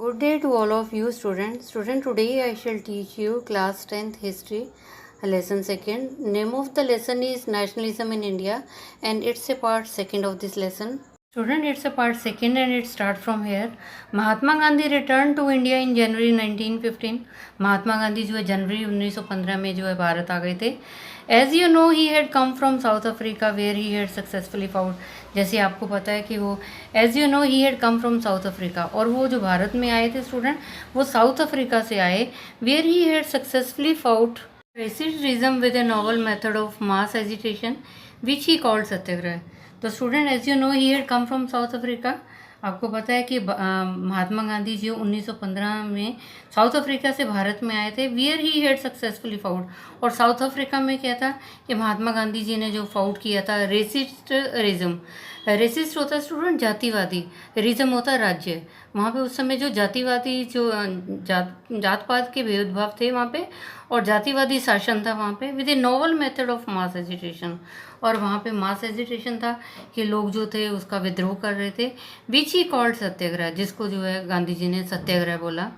Good day to all of you students. Today I shall teach you class 10th history lesson 2nd. Name of the lesson is Nationalism in India and it's a part 2nd of this lesson. Student, it's a part 2nd and it starts from here. Mahatma Gandhi returned to India in January 1915. Mahatma Gandhi जो है जनवरी 1915 में जो है भारत आ गए थे. As you know, he had come from South Africa where he had successfully fought. जैसे आपको पता है कि वो as you know he had come from South Africa और वो जो भारत में आए थे स्टूडेंट वो साउथ अफ्रीका से आए where he had successfully fought racism with a novel method of mass agitation which he called Satyagraha. तो student as you know he had come from South Africa. आपको पता है कि महात्मा गांधी जी 1915 में साउथ अफ्रीका से भारत में आए थे wear he had successfully fought. और साउथ अफ्रीका में क्या था कि महात्मा गांधी जी ने जो फाउट किया था रेसिस्ट रेसिस्ट होता है स्टूडेंट जातिवादी, रिज्म होता है राज्य. वहाँ पे उस समय जो जातिवादी जो जात पात के भेदभाव थे वहाँ पे और जातिवादी शासन था वहाँ पे with A novel method of mass agitation. और वहाँ पे मास एजिटेशन था कि लोग जो थे उसका विद्रोह कर रहे थे विच ही कॉल्ड सत्याग्रह, जिसको जो है गांधी जी ने सत्याग्रह बोला.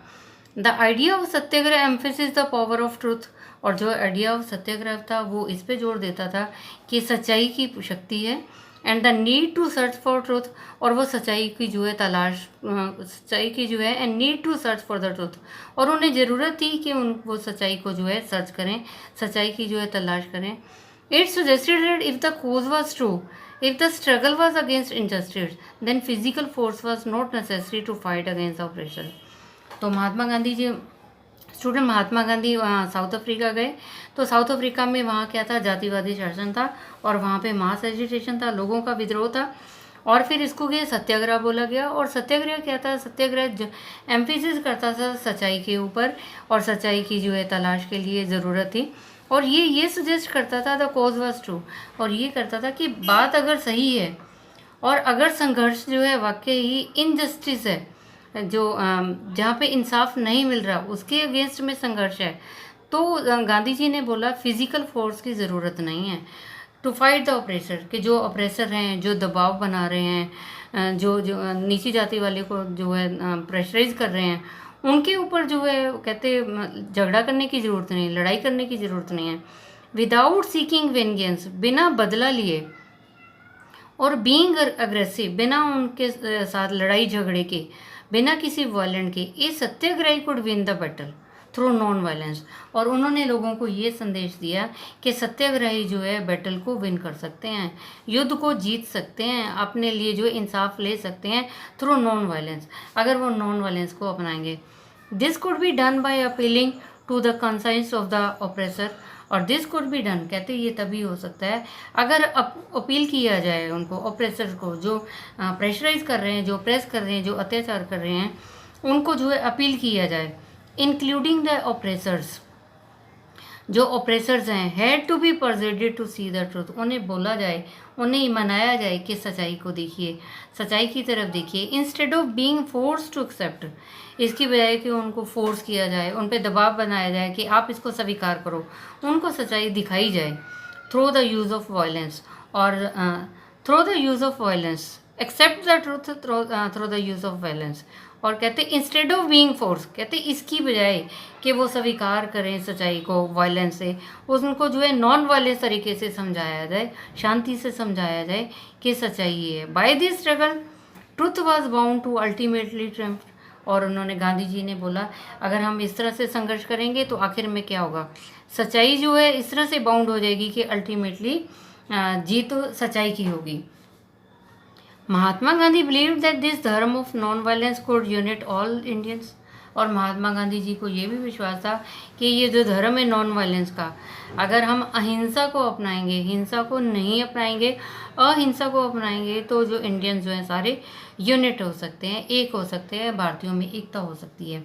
The idea of Satyagraha emphasis the power of truth. और जो आइडिया ऑफ सत्याग्रह था वो इस पे जोर देता था कि सच्चाई की शक्ति है and the need to search for truth. और वो सच्चाई की जो है तलाश सच्चाई की जो है and need to search for the truth. और उन्हें ज़रूरत थी कि वो सच्चाई को जो है सर्च करें, सच्चाई की जो है तलाश करें. It suggested that if the cause was true, if the struggle was against injustice, then physical force was not necessary to fight against oppression. तो महात्मा गांधी जी स्टूडेंट महात्मा गांधी वहाँ साउथ अफ्रीका गए तो साउथ अफ्रीका में वहाँ क्या था जातिवादी शासन था और वहाँ पे मास एजिटेशन था, लोगों का विद्रोह था. और फिर इसको क्या सत्याग्रह बोला गया. और सत्याग्रह क्या था, सत्याग्रह एम्फेसिस करता था सच्चाई के ऊपर और सच्चाई की जो है तलाश के लिए ज़रूरत थी. और ये सजेस्ट करता था द कॉज वाज ट्रू. और ये करता था कि बात अगर सही है और अगर संघर्ष जो है वाकई ही इनजस्टिस है, जो जहाँ पे इंसाफ नहीं मिल रहा उसके अगेंस्ट में संघर्ष है, तो गांधी जी ने बोला फिजिकल फोर्स की ज़रूरत नहीं है टू फाइट द ऑपरेसर. कि जो ऑपरेसर हैं, जो दबाव बना रहे हैं, जो नीची जाति वाले को जो है प्रेशराइज कर रहे हैं, उनके ऊपर जो है कहते झगड़ा करने की ज़रूरत नहीं, लड़ाई करने की ज़रूरत नहीं है. विदाउट सीकिंग वेंजेंस, बिना बदला लिए, और बीइंग अग्रेसिव, बिना उनके साथ लड़ाई झगड़े के, बिना किसी वायलेंट के, ये satyagrahi could win the battle through non violence. और उन्होंने लोगों को ये संदेश दिया कि सत्याग्रही जो है बैटल को विन कर सकते हैं, युद्ध को जीत सकते हैं, अपने लिए जो इंसाफ ले सकते हैं थ्रू नॉन वायलेंस, अगर वो नॉन वायलेंस को अपनाएंगे. This could be done by appealing to the conscience of the oppressor. और दिस कुड बी डन कहते ये तभी हो सकता है अगर अपील किया जाए उनको, ऑपरेसर को, जो प्रेशराइज कर रहे हैं, जो प्रेस कर रहे हैं, जो अत्याचार कर रहे हैं, उनको जो है अपील किया जाए. इंक्लूडिंग द ऑपरेसर्स, जो ऑपरेसर्स हैं, had to be persuaded to see the truth. उन्हें बोला जाए, उन्हें मनाया जाए कि सच्चाई को देखिए, सच्चाई की तरफ देखिए, instead of being force to accept. इसकी बजाय कि उनको फोर्स किया जाए, उन पर दबाव बनाया जाए कि आप इसको स्वीकार करो, उनको सच्चाई दिखाई जाए through the use of violence. और through the use of violence, accept the truth through the use of violence. और कहते इंस्टेड ऑफ बीइंग फोर्स, कहते इसकी बजाय कि वो स्वीकार करें सच्चाई को वायलेंस से, उनको जो है नॉन वायलेंस तरीके से समझाया जाए, शांति से समझाया जाए कि सच्चाई ये है. By this struggle truth was bound to ultimately triumph. और उन्होंने गांधी जी ने बोला अगर हम इस तरह से संघर्ष करेंगे तो आखिर में क्या होगा, सच्चाई जो है इस तरह से बाउंड हो जाएगी कि अल्टीमेटली जीत सच्चाई की होगी. Mahatma Gandhi believe that this धर्म of non violence could unit all Indians. और महात्मा गांधी जी को ये भी विश्वास था कि ये जो धर्म है नॉन वायलेंस का, अगर हम अहिंसा को अपनाएंगे, हिंसा को नहीं अपनाएंगे, अहिंसा को अपनाएंगे, तो जो इंडियंस जो हैं सारे यूनिट हो सकते हैं, एक हो सकते हैं, भारतीयों में एकता हो सकती है.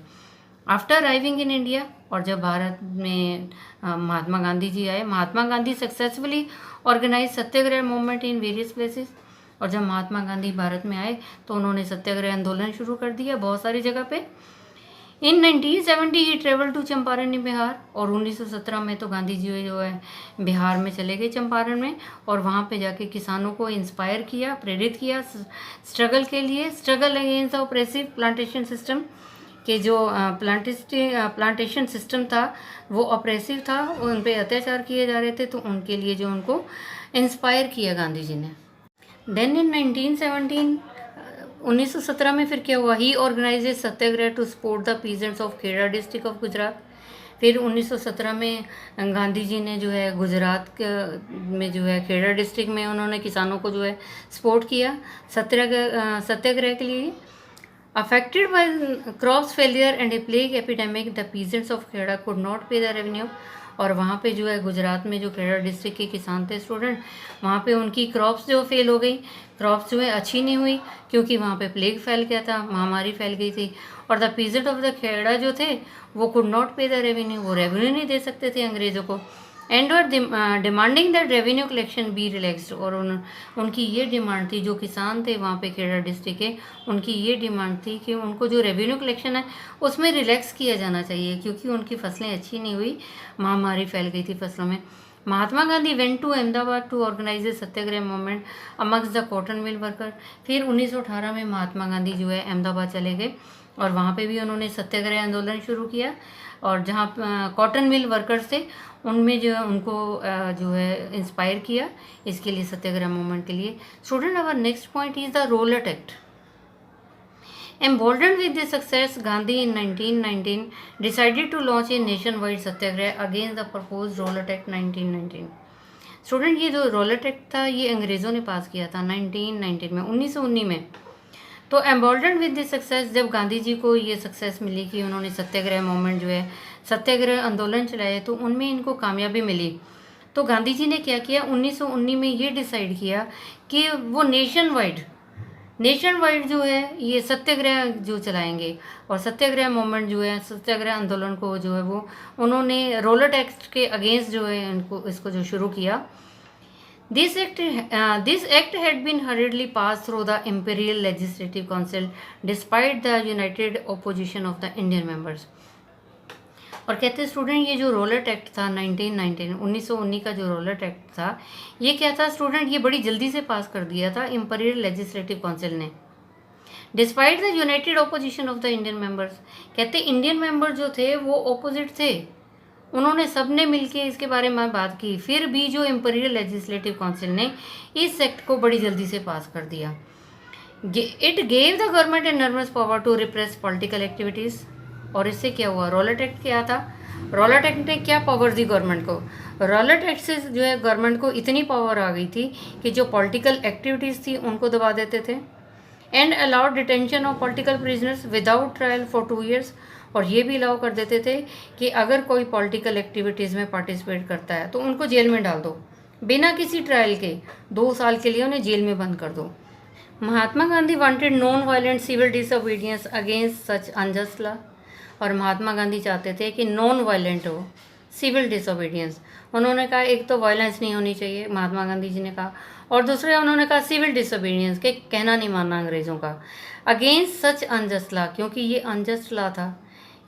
आफ्टर अराइविंग इन इंडिया, और जब भारत में महात्मा गांधी जी आए, Mahatma Gandhi successfully organize satyagraha movement in various places. और जब महात्मा गांधी भारत में आए तो उन्होंने सत्याग्रह आंदोलन शुरू कर दिया बहुत सारी जगह पे. इन 1970 ही ट्रेवल टू चंपारण इन बिहार. और 1917 में तो गांधी जी जो है बिहार में चले गए, चंपारण में, और वहाँ पे जाके किसानों को इंस्पायर किया, प्रेरित किया स्ट्रगल के लिए, struggle against the oppressive plantation system. कि जो प्लांटेशन सिस्टम था वो ऑप्रेसिव था, उन पे अत्याचार किए जा रहे थे, तो उनके लिए जो उनको इंस्पायर किया गांधी जी ने। देन इन 1917 में फिर क्या हुआ, he organize satyagraha to support the peasants of Kheda district of Gujarat. फिर 1917 में गांधी जी ने जो है गुजरात में जो है खेड़ा डिस्ट्रिक्ट में उन्होंने किसानों को जो है सपोर्ट किया सत्याग्रह के लिए। Affected by crops failure and a plague epidemic, the peasants of Kheda could not pay the revenue। और वहाँ पे जो है गुजरात में जो खेड़ा डिस्ट्रिक्ट के किसान थे स्टूडेंट, वहाँ पे उनकी क्रॉप्स जो फेल हो गई, क्रॉप्स जो है अच्छी नहीं हुई, क्योंकि वहाँ पे प्लेग फैल गया था, महामारी फैल गई थी। और the peasant of the Kheda जो थे वो could not pay the revenue, वो रेवेन्यू नहीं दे सकते थे अंग्रेज़ों को। एंड और demanding that revenue collection be relaxed. और उनकी ये डिमांड थी, जो किसान थे वहाँ पे खेड़ा डिस्ट्रिक्ट के, उनकी ये डिमांड थी कि उनको जो रेवेन्यू कलेक्शन है उसमें रिलैक्स किया जाना चाहिए, क्योंकि उनकी फसलें अच्छी नहीं हुई, महामारी फैल गई थी फसलों में। Mahatma Gandhi went to Ahmedabad to organize a satyagraha movement amongst the cotton mill worker. फिर 1918 में महात्मा गांधी जो है अहमदाबाद चले गए और वहाँ पे भी उन्होंने सत्याग्रह आंदोलन शुरू किया, और जहाँ कॉटन मिल वर्कर्स थे उनमें जो है उनको जो है इंस्पायर किया इसके लिए, सत्याग्रह मूवमेंट के लिए। Student, our next point is the Rowlatt Act. Emboldened with this success, Gandhi in 1919 decided to launch a nationwide satyagrah against the proposed Rowlatt Act 1919। Student, ये जो रोलेट एक्ट था ये अंग्रेज़ों ने पास किया था 1919 में, 1919 में। तो एम्बोल्डेंड विद दिस सक्सेस, जब गांधी जी को ये सक्सेस मिली कि उन्होंने सत्याग्रह मूवमेंट जो है सत्याग्रह आंदोलन चलाए, तो उनमें इनको कामयाबी मिली। तो गांधी जी ने क्या किया, 1919 में ये डिसाइड किया कि वो नेशन वाइड जो है ये सत्याग्रह जो चलाएंगे, और सत्याग्रह मूवमेंट जो है, सत्याग्रह आंदोलन को जो है वो उन्होंने रोलेट एक्ट के अगेंस्ट जो है इसको जो शुरू किया। This act had been hurriedly passed through the Imperial Legislative Council despite the united opposition of the Indian members। और कहते हैं स्टूडेंट, ये जो रोलेट एक्ट था 1919 का जो रोलेट एक्ट था, ये क्या था स्टूडेंट, ये बड़ी जल्दी से पास कर दिया था इंपीरियल लेजिस्लेटिव काउंसिल ने, despite the United opposition of the Indian members. कहते इंडियन मेंबर जो थे वो ऑपोजिट थे, उन्होंने सबने मिलके इसके बारे में बात की, फिर भी जो इंपीरियल लेजिस्लेटिव काउंसिल ने इस एक्ट को बड़ी जल्दी से पास कर दिया। It gave the government enormous power to repress political activities. और इससे क्या हुआ, रोलेट एक्ट क्या था, रोलेट एक्ट ने क्या पावर दी गवर्नमेंट को, रोलेट एक्ट से जो है गवर्नमेंट को इतनी पावर आ गई थी कि जो पॉलिटिकल एक्टिविटीज़ थी उनको दबा देते थे। And allowed detention of political prisoners without trial for 2 years। और ये भी अलाउ कर देते थे कि अगर कोई पॉलिटिकल एक्टिविटीज़ में पार्टिसिपेट करता है तो उनको जेल में डाल दो, बिना किसी ट्रायल के 2 साल के लिए उन्हें जेल में बंद कर दो। Mahatma Gandhi wanted non violent civil disobedience against such unjust law. और महात्मा गांधी चाहते थे कि नॉन वायलेंट हो, सिविल डिसोबीडियंस। उन्होंने कहा एक तो वायलेंस नहीं होनी चाहिए, महात्मा गांधी जी ने कहा, और दूसरा उन्होंने कहा सिविल डिसोबीडियंस, के कहना नहीं मानना अंग्रेज़ों का, अगेंस्ट सच अनजस्ट लॉ, क्योंकि ये अनजस्ट लॉ था,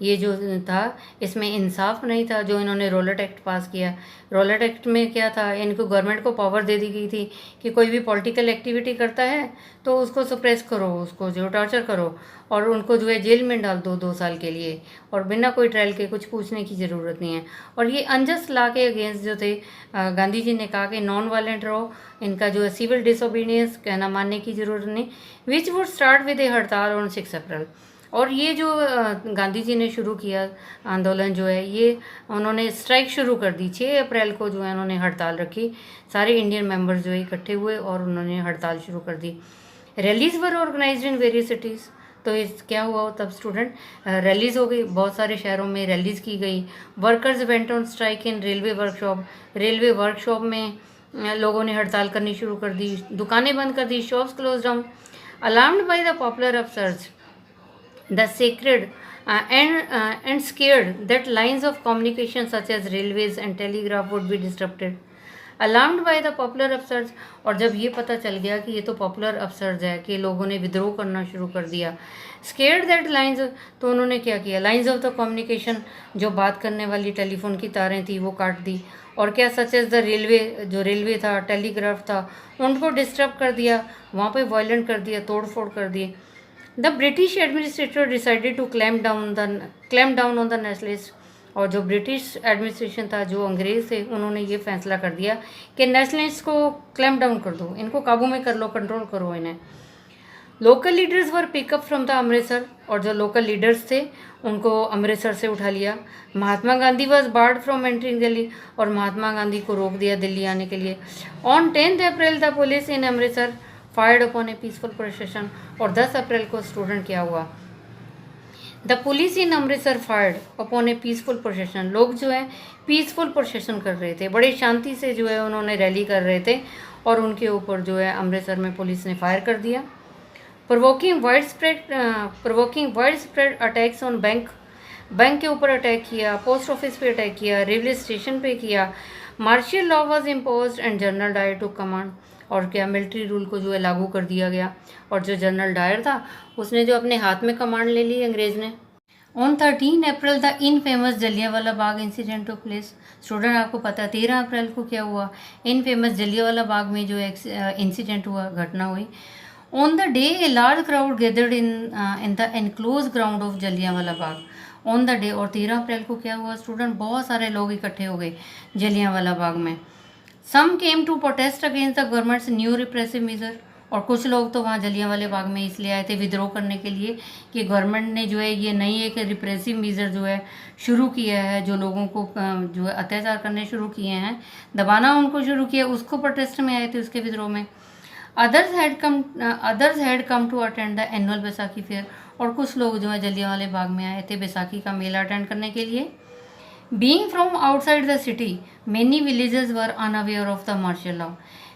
ये जो था इसमें इंसाफ नहीं था जो इन्होंने रोलेट एक्ट पास किया। रोलेट एक्ट में क्या था, इनको गवर्नमेंट को पावर दे दी गई थी कि कोई भी पॉलिटिकल एक्टिविटी करता है तो उसको सप्रेस करो, उसको जो टॉर्चर करो, और उनको जो है जेल में डाल दो 2 साल के लिए, और बिना कोई ट्रायल के, कुछ पूछने की ज़रूरत नहीं है। और ये अनजस्ट लॉ के अगेंस्ट जो थे, गांधी जी ने कहा कि नॉन वायलेंट रहो, इनका जो है सिविल डिसोबीडियंस, कहना मानने की ज़रूरत नहीं, विच वुड स्टार्ट विद ए हड़ताल ऑन 6 अप्रैल। और ये जो गांधी जी ने शुरू किया आंदोलन जो है, ये उन्होंने स्ट्राइक शुरू कर दी 6 अप्रैल को, जो है उन्होंने हड़ताल रखी, सारे इंडियन मेंबर्स जो है इकट्ठे हुए और उन्होंने हड़ताल शुरू कर दी। Rallies were organized in various cities. तो इस क्या हुआ तब स्टूडेंट, रैलीज़ हो गई, बहुत सारे शहरों में रैलीज़ की गई। Workers went on strike in railway workshop में लोगों ने हड़ताल करनी शुरू कर दी, दुकानें बंद कर दी, shops close down. Alarmed by the popular upsurge the sacred and scared that lines of communication such as railways and telegraph would be disrupted। alarmed by the popular upsurge। और जब ये पता चल गया कि ये तो पॉपुलर अपसर्ज है, कि लोगों ने विद्रोह करना शुरू कर दिया, scared that lines, तो उन्होंने क्या किया, लाइन्स ऑफ द कम्युनिकेशन, जो बात करने वाली टेलीफोन की तारें थी वो काट दी, और क्या सच एज द रेलवे था, टेलीग्राफ था, उनको डिस्टर्ब कर दिया, वहाँ पे वायलेंट कर दिया, तोड़ फोड़ कर दिए। The British administrator decided to clamp down on the nationalist. और जो ब्रिटिश एडमिनिस्ट्रेशन था, जो अंग्रेज़ थे, उन्होंने ये फैसला कर दिया कि नेशनलिस्ट को क्लैम्प डाउन कर दो, इनको काबू में कर लो, कंट्रोल करो इन्हें। Local leaders were pickup from the Amritsar. और जो लोकल लीडर्स थे उनको अमृतसर से उठा लिया। Mahatma Gandhi was barred from entering Delhi. और महात्मा गांधी को रोक दिया दिल्ली आने के लिए। On 10 April the police in Amritsar fired upon a peaceful procession. और 10 अप्रैल को स्टूडेंट क्या हुआ, the police in Amritsar fired upon a peaceful procession. लोग जो है पीसफुल प्रोसेशन कर रहे थे, बड़ी शांति से जो है उन्होंने रैली कर रहे थे, और उनके ऊपर जो है अमृतसर में पुलिस ने फायर कर दिया। Provoking wide spread attacks on bank के ऊपर अटैक किया, पोस्ट ऑफिस पे अटैक किया, रेलवे स्टेशन पे किया। Martial law was imposed and General Dyer to command. और क्या, मिलिट्री रूल को जो है लागू कर दिया गया, और जो जनरल डायर था उसने जो अपने हाथ में कमांड ले ली अंग्रेज़ ने। On 13 April the infamous Jallianwala Bagh incident to place. Student आपको पता है 13 अप्रैल को क्या हुआ, इनफेमस जलियांवाला बाग में जो इंसिडेंट हुआ, घटना हुई। On the day, a large crowd gathered in the enclosed ground of Jallianwala Bagh. On the day, और 13 अप्रैल को क्या हुआ स्टूडेंट, बहुत सारे लोग इकट्ठे हो गए जलियांवाला बाग में। Some came to protest against the government's new repressive measure. और कुछ लोग तो वहाँ जलियांवाले बाग में इसलिए आए थे विद्रोह करने के लिए कि गवर्नमेंट ने जो है ये नई एक रिप्रेसिव मेजर जो है शुरू किया है, जो लोगों को जो है अत्याचार करने शुरू किए हैं, दबाना उनको शुरू किया, उसको प्रोटेस्ट में आए थे, उसके विद्रोह में। Others had come to attend the annual Baisakhi fair. और कुछ लोग जो है जलियांवाले बाग में आए थे बैसाखी का मेला अटेंड करने के लिए। Being from outside the city many villages were unaware of the martial law.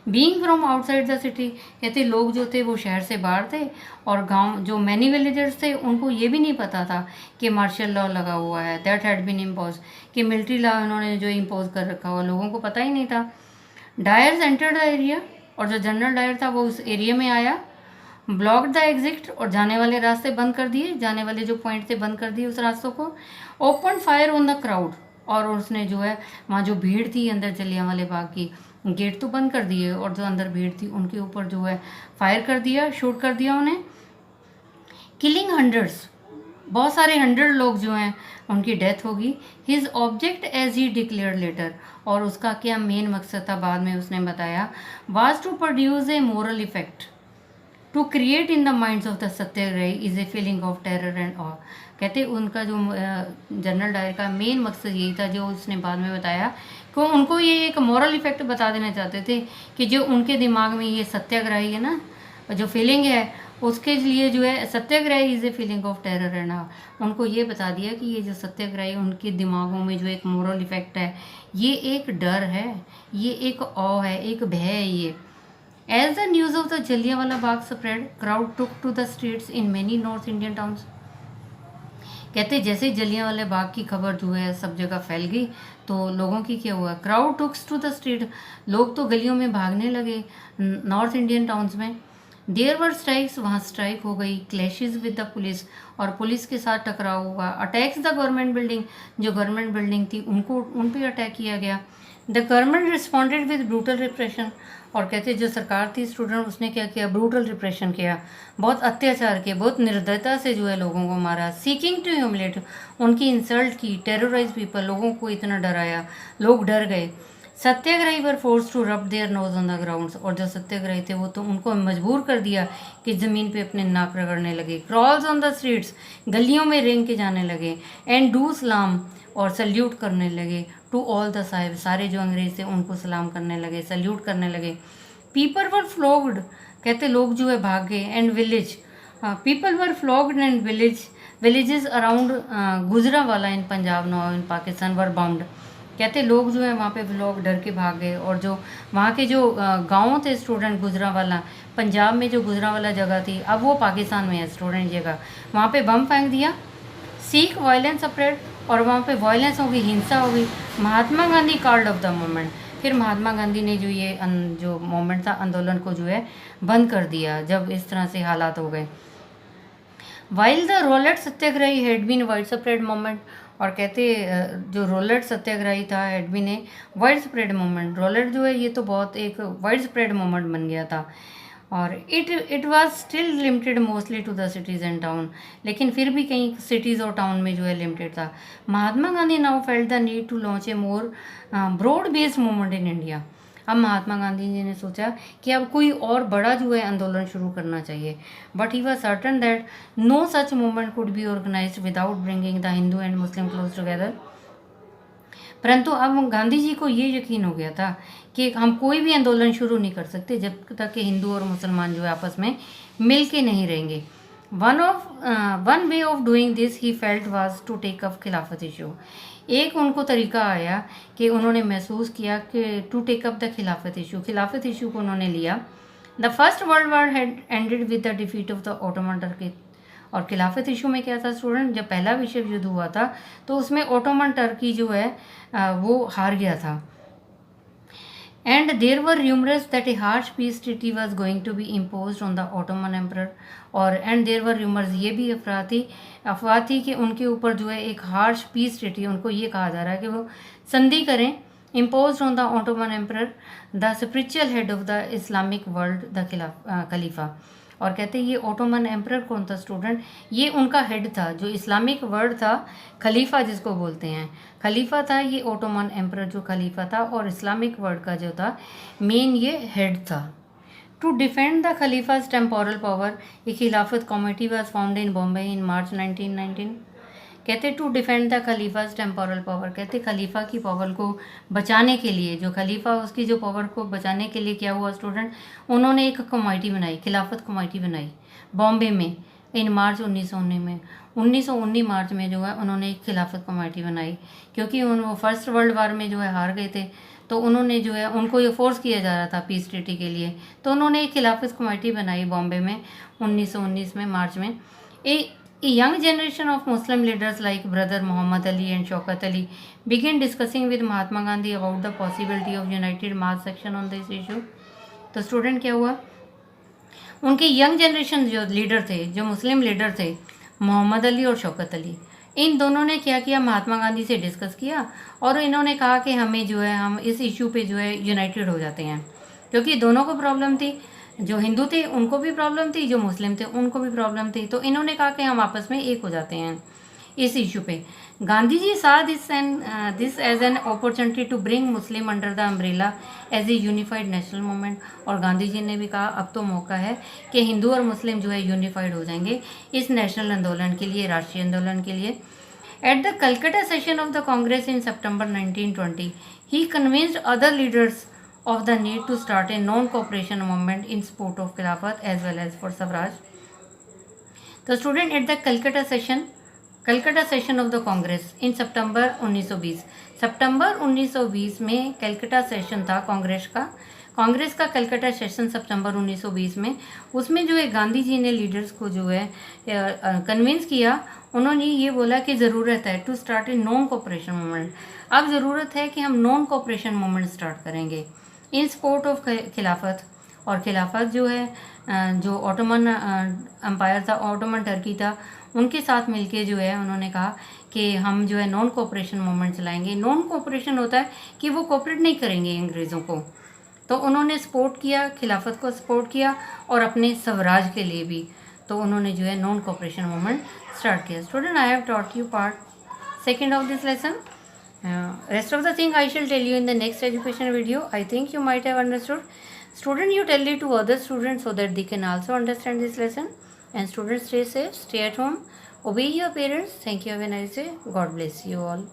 Being from outside the city कहते लोग जो थे वो शहर से बाहर थे, और गांव जो मैनी विलेजर्स थे उनको ये भी नहीं पता था कि मार्शल लॉ लगा हुआ है, दैट हैड बीन इम्पोज, कि मिलिट्री लॉ उन्होंने जो इम्पोज कर रखा हुआ, लोगों को पता ही नहीं था। Dyers enter the area. और जो जनरल डायर था वो उस एरिया में आया। Block the exit. और जाने वाले रास्ते बंद कर दिए, जाने वाले जो पॉइंट थे बंद कर दिए उस रास्तों को। Open fire on the crowd. और उसने जो है वहाँ जो भीड़ थी अंदर जलियांवाले बाग की, गेट तो बंद कर दिए, और जो अंदर भीड़ थी उनके ऊपर जो है फायर कर दिया, शूट कर दिया उन्हें। किलिंग हंड्रेड्स, बहुत सारे 100 लोग जो हैं उनकी डेथ होगी। His object as he declare later. और उसका क्या मेन मकसद था बाद में उसने बताया, was to produce a moral effect to create in the minds of the satyagrahi is a feeling of terror and awe. कहते उनका जो जनरल डायर का मेन मकसद यही था, जो उसने बाद में बताया, कि उनको ये एक मॉरल इफेक्ट बता देना चाहते थे कि जो उनके दिमाग में ये सत्याग्रही है ना, जो फीलिंग है, उसके लिए जो है satyagrahi is a feeling of terror and awe. उनको ये बता दिया कि ये जो सत्याग्रही उनके दिमागों में जो एक मोरल इफेक्ट है, ये एक डर है, ये एक ऑ है, एक भय है ये। As the news of the Jallianwala Bagh spread, crowd took to the streets in many North Indian towns. कहते जैसे जलियांवाले बाग की खबर जो है सब जगह फैल गई, तो लोगों की क्या हुआ, crowd took to the street, लोग तो गलियों में भागने लगे नॉर्थ इंडियन टाउन्स में। देयर वर स्ट्राइक्स, वहाँ स्ट्राइक हो गई। क्लैशेस विद द पुलिस, और पुलिस के साथ टकराव हुआ। अटैक्स द गवर्नमेंट बिल्डिंग, जो गवर्नमेंट बिल्डिंग थी उनको उन पर अटैक किया गया। The government responded with brutal repression. और कहते जो सरकार थी स्टूडेंट, उसने क्या किया, ब्रूटल रिप्रेशन किया, बहुत अत्याचार किए, बहुत निर्दयता से जो है लोगों को मारा। सीकिंग टू ह्यूमिलेट, उनकी इंसल्ट की। टेरराइज पीपल, लोगों को इतना डराया, लोग डर गए। Satyagrahi were forced to rub their nose on the grounds, और जो सत्याग्रही थे वो तो उनको मजबूर कर दिया कि ज़मीन पे अपने नाक रगड़ने लगे। क्रॉल्स ऑन द स्ट्रीट्स, गलियों में रेंग के जाने लगे। एंड डू सलाम, और सल्यूट करने लगे। टू ऑल द साहिब, सारे जो अंग्रेज थे उनको सलाम करने लगे, सल्यूट करने लगे। पीपल वर फ्लॉग्ड, कहते लोग जो है भाग गए। And village, people were flogged and villages around Gujranwala in Punjab now in Pakistan were bound. कहते लोग जो है वहाँ पे लोग डर के भाग गए, और जो वहाँ के जो गाँव थे स्टूडेंट, गुजरावाला, पंजाब में जो गुजरावाला जगह थी, अब वो पाकिस्तान में है स्टूडेंट जगह, वहाँ पे बम फेंक दिया। सीख वायलेंस स्प्रेड, और वहाँ पे वायलेंस हो गई, हिंसा हो गई। Mahatma Gandhi called off the movement, फिर महात्मा गांधी ने जो ये जो मूवमेंट था, आंदोलन को जो है बंद कर दिया जब इस तरह से हालात हो गए। While the Rowlatt satyagrahi had been widespread movement, और कहते जो रोलेट सत्याग्रही था had been a widespread movement. Rowlatt जो है ये तो बहुत एक वाइड स्प्रेड मूवमेंट बन गया था। और it was still limited mostly to the cities and town, लेकिन फिर भी कई सिटीज़ और टाउन में जो है लिमिटेड था। Mahatma Gandhi now felt the need to launch a more broad based movement in India. अब महात्मा गांधी जी ने सोचा कि अब कोई और बड़ा जो है आंदोलन शुरू करना चाहिए, but he was certain that no such movement could be organised without bringing the Hindu and Muslim close together. परंतु अब गांधी जी को ये यकीन हो गया था कि हम कोई भी आंदोलन शुरू नहीं कर सकते जब तक कि हिंदू और मुसलमान जो है आपस में मिल के नहीं रहेंगे। One way of doing this he felt was to take up Khilafat issue. एक उनको तरीका आया कि उन्होंने महसूस किया कि to take up the Khilafat issue को उन्होंने लिया। The first world war had ended with the defeat of the Ottoman Turkey. और खिलाफत इशू में क्या था स्टूडेंट, जब पहला विश्व युद्ध हुआ था तो उसमें ऑटोमन टर्की जो है वो हार गया था। And there were rumours that a harsh peace treaty was going to be impose on the Ottoman emperor. और एंड देर वर रूमर्स, ये भी अफवाह थी कि उनके ऊपर जो है एक हार्श पीस ट्रीटी, उनको ये कहा जा रहा है कि वो संधि करें, impose on the Ottoman emperor the spiritual head of the Islamic world the Khalifa. और कहते हैं ये ऑटोमन एम्पर कौन था स्टूडेंट, ये उनका हेड था, जो इस्लामिक वर्ल्ड था, खलीफा जिसको बोलते हैं, खलीफा था ये ऑटोमन एम्पर जो खलीफा था, और इस्लामिक वर्ल्ड का जो था मेन ये हेड था। To defend the Khalifa's temporal power a Khilafat committee was found in Bombay in March 1919। कहते to defend the Khalifa's temporal power, कहते खलीफा की पावर को बचाने के लिए, जो खलीफा उसकी जो पावर को बचाने के लिए क्या हुआ स्टूडेंट, उन्होंने एक कमेटी बनाई, खिलाफत कमेटी बनाई बॉम्बे में इन मार्च 1919 में। 1919 मार्च में जो है उन्होंने एक खिलाफत कमेटी बनाई, क्योंकि वो फर्स्ट वर्ल्ड वार में जो है हार गए थे, तो उन्होंने जो है उनको ये फोर्स किया जा रहा था पीस ट्रीटी के लिए, तो उन्होंने एक खिलाफत कमेटी बनाई बॉम्बे में 1919 में मार्च में। A young generation of Muslim leaders like Brother Muhammad Ali and Shaukat Ali began discussing with Mahatma Gandhi about the possibility of united mass action on this issue। तो स्टूडेंट क्या हुआ, उनके यंग जनरेशन जो leader थे, जो मुस्लिम leader थे, मोहम्मद अली और शौकत अली, इन दोनों ने क्या किया, महात्मा गांधी से डिस्कस किया और इन्होंने कहा कि हमें जो है हम इस इशू पे जो है यूनाइटेड हो जाते हैं, क्योंकि दोनों को प्रॉब्लम थी, जो हिंदू थे उनको भी प्रॉब्लम थी, जो मुस्लिम थे उनको भी प्रॉब्लम थी, तो इन्होंने कहा कि हम आपस में एक हो जाते हैं इस इशू पे। Gandhi ji saw this as an opportunity to bring Muslim under the umbrella as a unified national movement। और गांधी जी ने भी कहा अब तो मौका है कि हिंदू और मुस्लिम जो है यूनिफाइड हो जाएंगे इस नेशनल आंदोलन के लिए, राष्ट्रीय आंदोलन के लिए। At the Calcutta session of the Congress in September 1920, he convinced other leaders of the need to start a non-cooperation movement in support of Khilafat as well as for Swaraj। तो student at the Calcutta session of the Congress in September 1920, सितंबर 1920 में Calcutta session था कांग्रेस का Calcutta session सितंबर 1920 में। उसमें जो है गांधी जी ने लीडर्स को जो है कन्विंस किया, उन्होंने ये बोला कि ज़रूरत है to start a non cooperation movement, अब ज़रूरत है कि हम नॉन कोऑपरेशन मूवमेंट स्टार्ट करेंगे इन सपोर्ट ऑफ खिलाफत। और खिलाफत जो है जो ऑटोमन एम्पायर था, ऑटोमन टर्की था, उनके साथ मिलके जो है उन्होंने कहा कि हम जो है नॉन कोऑपरेशन मूवमेंट चलाएंगे। नॉन कोऑपरेशन होता है कि वो कोऑपरेट नहीं करेंगे अंग्रेज़ों को, तो उन्होंने सपोर्ट किया, खिलाफत को सपोर्ट किया और अपने स्वराज के लिए भी, तो उन्होंने जो है नॉन कोऑपरेशन मूवमेंट स्टार्ट किया। Student I have taught you part second of this lesson. Rest of the thing I shall tell you in the next education video. I think you might have understood. Student, you tell it to other students so that they can also understand this lesson. And students, stay safe, stay at home, obey your parents. Thank you. Have a nice day. God bless you all.